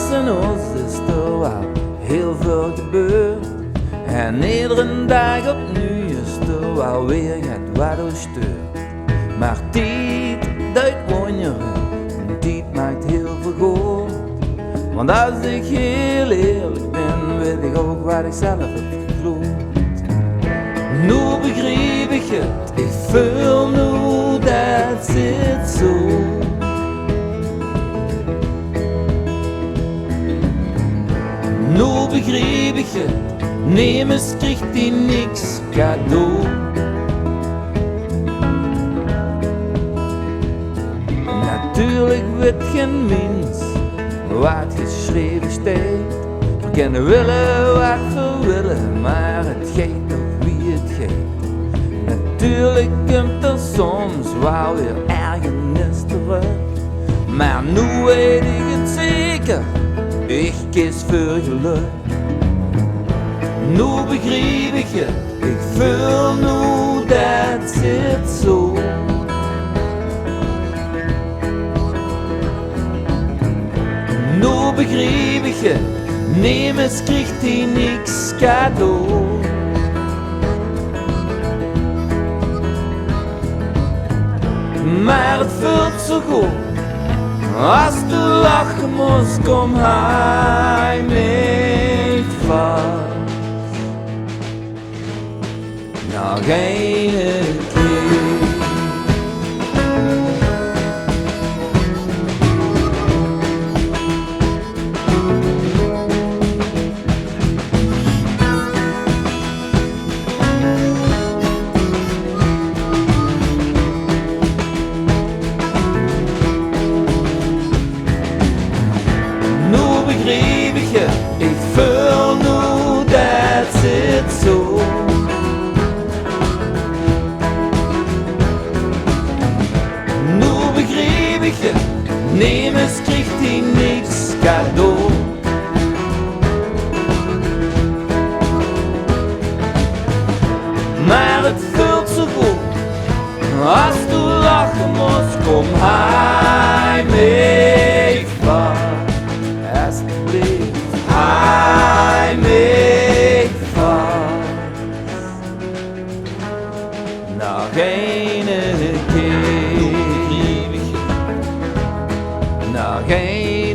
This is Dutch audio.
tussen ons is er wel heel veel gebeurd. En iedere dag opnieuw is er wel weer wat ons steurt. Maar tijd duidt wonderen, en tijd maakt heel veel goed. Want als ik heel eerlijk ben, weet ik ook wat ik zelf heb gegloeid. Nu begrijp ik het, ik voel nu dat zit zo. Nu begrijp ik het, nemens krijgt hij niks cadeau. Natuurlijk weet geen mens wat geschreven staat. We kunnen willen wat we willen, maar het geeft toch wie het geeft. Natuurlijk komt er soms wel weer ergernis terug, maar nu weet ik het zeker, ik kies voor geluk. Nu begrijp ik het, ik voel nu dat zit zo. Nu begrijp ik het, nemens krijgt hij niks cadeau. Maar het voelt zo goed, als de lachen moest, kom hij mee vast. Nog een keer. Ik voel nu dat zit zo. Nu begrijp ik het, nemens krijgt hij niks cadeau. Maar het voelt zo goed, als de lachen moest, kom hij mee vast. Alsjeblieft. Hij mee vast. Nog een keer. Nog een